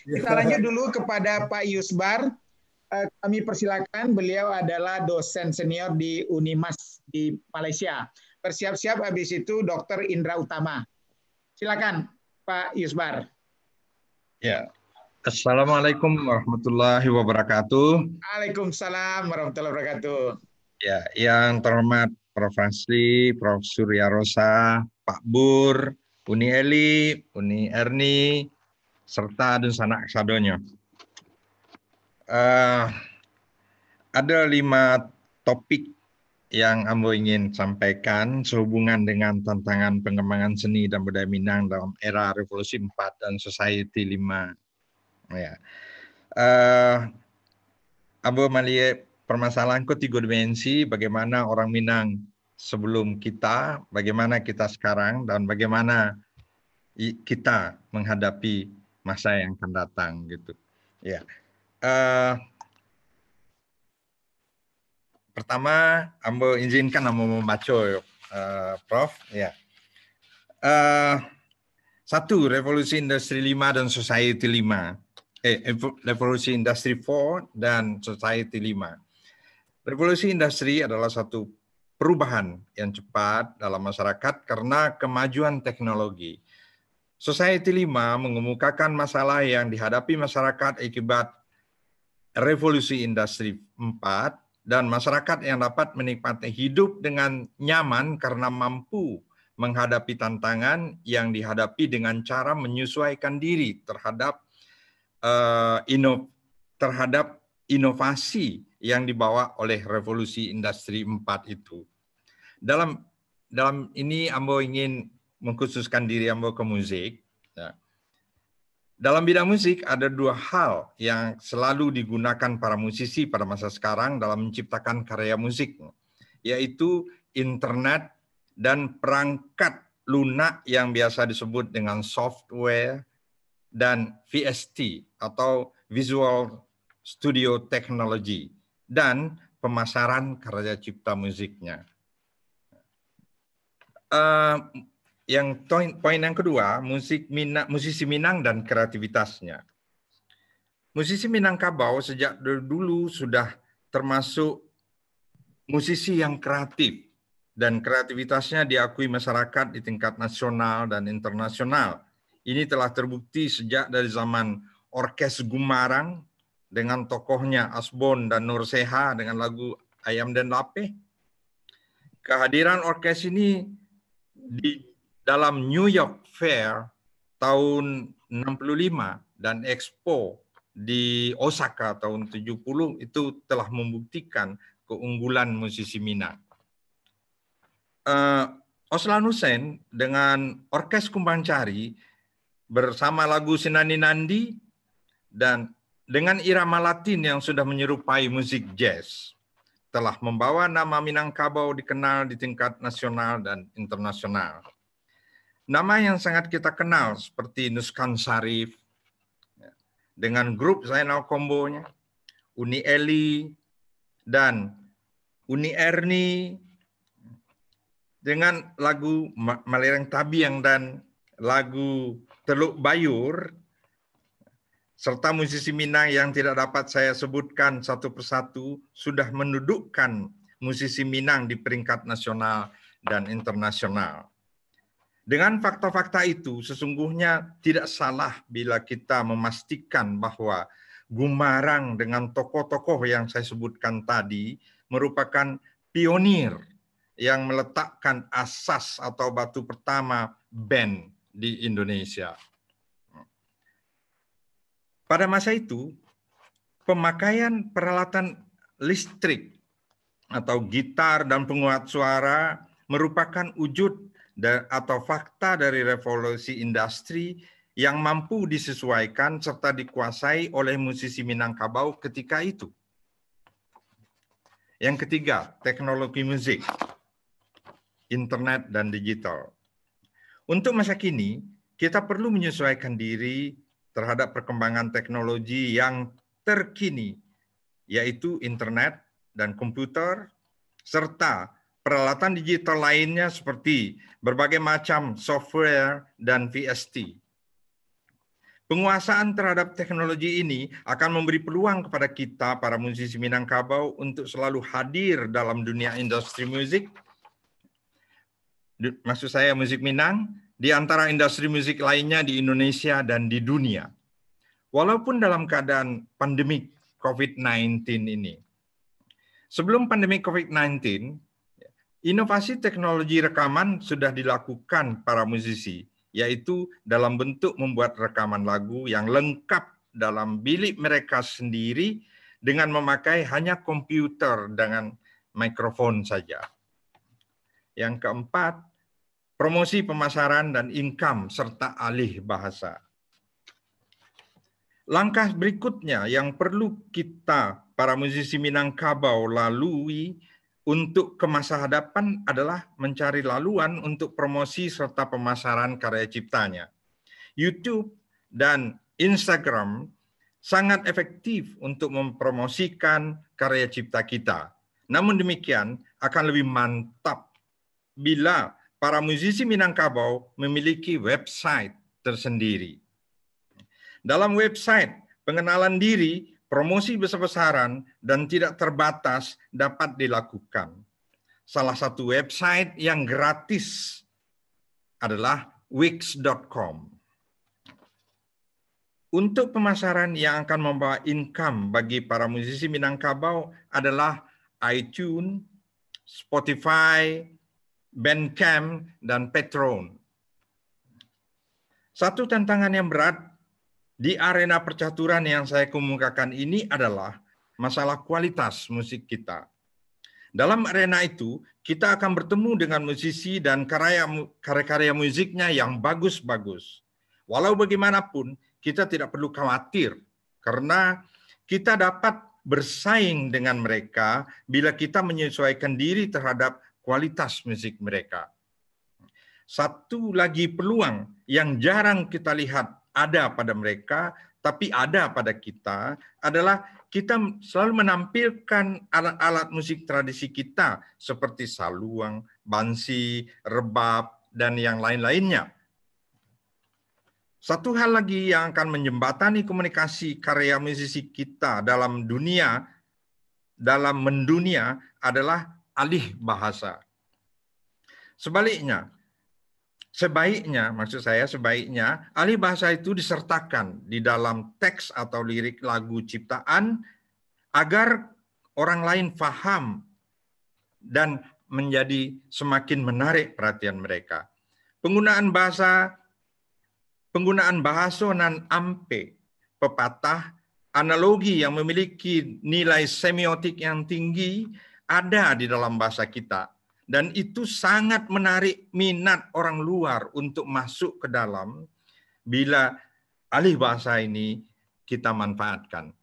Kita lanjut dulu kepada Pak Yusbar. Kami persilakan, beliau adalah dosen senior di Unimas di Malaysia. Bersiap-siap habis itu Dr. Indra Utama. Silakan Pak Yusbar. Ya. Assalamualaikum warahmatullahi wabarakatuh. Waalaikumsalam warahmatullahi wabarakatuh. Ya, yang terhormat Prof. Hasli, Prof. Surya Rosa, Pak Bur, Uni Eli, Uni Erni, serta dan sanak sadonyo. Ada 5 topik yang Ambo ingin sampaikan sehubungan dengan tantangan pengembangan seni dan budaya Minang dalam era Revolusi 4 dan Society 5. Ya. Ambo melihat permasalahan ke 3 dimensi, bagaimana orang Minang sebelum kita, bagaimana kita sekarang, dan bagaimana kita menghadapi masa yang akan datang gitu. Ya. Pertama, Ambo izinkan Ambo membaca, Prof. Ya. 1. Revolusi Industri 5 dan Society 5. Revolusi Industri 4 dan Society 5. Revolusi industri adalah satu perubahan yang cepat dalam masyarakat karena kemajuan teknologi. Society 5 mengemukakan masalah yang dihadapi masyarakat akibat revolusi industri 4 dan masyarakat yang dapat menikmati hidup dengan nyaman karena mampu menghadapi tantangan yang dihadapi dengan cara menyesuaikan diri terhadap inovasi yang dibawa oleh revolusi industri 4 itu. Dalam ini Ambo ingin mengkhususkan diri Ambo ke musik. Ya. Dalam bidang musik ada 2 hal yang selalu digunakan para musisi pada masa sekarang dalam menciptakan karya musik, yaitu internet dan perangkat lunak yang biasa disebut dengan software dan VST atau Visual Studio Technology dan pemasaran karya cipta musiknya. Poin yang kedua, musisi Minang dan kreativitasnya. Musisi Minangkabau sejak dulu sudah termasuk musisi yang kreatif dan kreativitasnya diakui masyarakat di tingkat nasional dan internasional. Ini telah terbukti sejak dari zaman Orkes Gumarang dengan tokohnya Asbon dan Nur Seha dengan lagu Ayam dan Lapeh. Kehadiran orkes ini di dalam New York Fair tahun 65 dan Expo di Osaka tahun 70 itu telah membuktikan keunggulan musisi Minang. Oslan Hussein dengan Orkes Kumbangcari bersama lagu Sinani Nandi dan dengan irama Latin yang sudah menyerupai musik jazz telah membawa nama Minangkabau dikenal di tingkat nasional dan internasional. Nama yang sangat kita kenal seperti Nuskan Sarif dengan grup Zainal Kombonya, Uni Eli dan Uni Erni dengan lagu Malereng Tabiang dan lagu Teluk Bayur, serta musisi Minang yang tidak dapat saya sebutkan satu persatu, sudah mendudukkan musisi Minang di peringkat nasional dan internasional. Dengan fakta-fakta itu, sesungguhnya tidak salah bila kita memastikan bahwa Gumarang dengan tokoh-tokoh yang saya sebutkan tadi merupakan pionir yang meletakkan asas atau batu pertama band di Indonesia. Pada masa itu, pemakaian peralatan listrik atau gitar dan penguat suara merupakan wujud atau fakta dari revolusi industri yang mampu disesuaikan serta dikuasai oleh musisi Minangkabau ketika itu. Yang ketiga, teknologi musik, internet dan digital. Untuk masa kini, kita perlu menyesuaikan diri terhadap perkembangan teknologi yang terkini, yaitu internet dan komputer, serta peralatan digital lainnya seperti berbagai macam software dan VST. Penguasaan terhadap teknologi ini akan memberi peluang kepada kita, para musisi Minangkabau, untuk selalu hadir dalam dunia industri musik. Maksud saya musik Minang, di antara industri musik lainnya di Indonesia dan di dunia. Walaupun dalam keadaan pandemi COVID-19 ini. Sebelum pandemi COVID-19, inovasi teknologi rekaman sudah dilakukan para musisi, yaitu dalam bentuk membuat rekaman lagu yang lengkap dalam bilik mereka sendiri dengan memakai hanya komputer dengan mikrofon saja. Yang keempat, promosi pemasaran dan income serta alih bahasa. Langkah berikutnya yang perlu kita, para musisi Minangkabau, lalui untuk ke masa hadapan adalah mencari laluan untuk promosi serta pemasaran karya ciptanya. YouTube dan Instagram sangat efektif untuk mempromosikan karya cipta kita. Namun demikian, akan lebih mantap bila para musisi Minangkabau memiliki website tersendiri. Dalam website, pengenalan diri, promosi besar-besaran, dan tidak terbatas dapat dilakukan. Salah satu website yang gratis adalah wix.com. Untuk pemasaran yang akan membawa income bagi para musisi Minangkabau adalah iTunes, Spotify, Bandcamp, dan Patreon. Satu tantangan yang berat di arena percaturan yang saya kemukakan ini adalah masalah kualitas musik kita. Dalam arena itu, kita akan bertemu dengan musisi dan karya-karya musiknya yang bagus-bagus. Walau bagaimanapun, kita tidak perlu khawatir karena kita dapat bersaing dengan mereka bila kita menyesuaikan diri terhadap kualitas musik mereka. Satu lagi peluang yang jarang kita lihat ada pada mereka, tapi ada pada kita, adalah kita selalu menampilkan alat-alat musik tradisi kita seperti saluang, bansi, rebab, dan yang lain-lainnya. Satu hal lagi yang akan menjembatani komunikasi karya musisi kita dalam mendunia adalah alih bahasa. Sebaiknya, alih bahasa itu disertakan di dalam teks atau lirik lagu ciptaan agar orang lain paham dan menjadi semakin menarik perhatian mereka. Penggunaan bahasonan ampe, pepatah, analogi yang memiliki nilai semiotik yang tinggi ada di dalam bahasa kita. Dan itu sangat menarik minat orang luar untuk masuk ke dalam bila alih bahasa ini kita manfaatkan.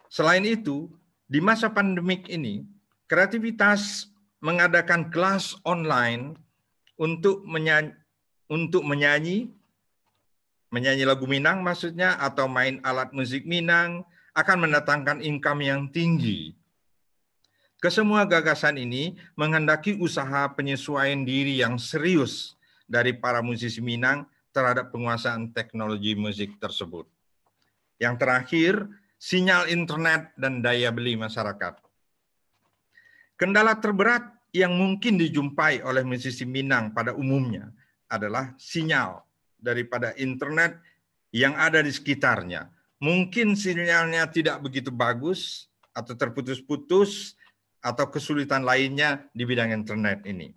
Selain itu, di masa pandemik ini, kreativitas mengadakan kelas online untuk menyanyi lagu Minang maksudnya, atau main alat musik Minang akan mendatangkan income yang tinggi. Kesemua gagasan ini menghendaki usaha penyesuaian diri yang serius dari para musisi Minang terhadap penguasaan teknologi musik tersebut. Yang terakhir, sinyal internet dan daya beli masyarakat. Kendala terberat yang mungkin dijumpai oleh musisi Minang pada umumnya adalah sinyal daripada internet yang ada di sekitarnya. Mungkin sinyalnya tidak begitu bagus atau terputus-putus, atau kesulitan lainnya di bidang internet ini.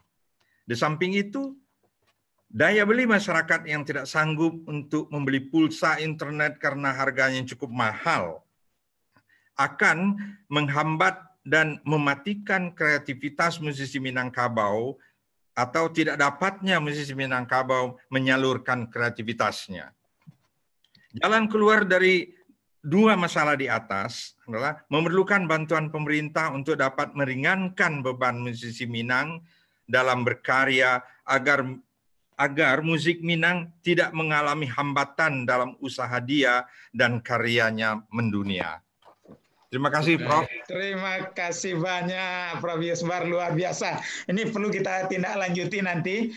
Di samping itu, daya beli masyarakat yang tidak sanggup untuk membeli pulsa internet karena harganya cukup mahal akan menghambat dan mematikan kreativitas musisi Minangkabau, atau tidak dapatnya musisi Minangkabau menyalurkan kreativitasnya. Jalan keluar dari dua masalah di atas adalah memerlukan bantuan pemerintah untuk dapat meringankan beban musisi Minang dalam berkarya agar musik Minang tidak mengalami hambatan dalam usaha dia dan karyanya mendunia. Terima kasih, Prof. Terima kasih banyak, Prof. Yusbar, luar biasa. Ini perlu kita tindak lanjuti nanti.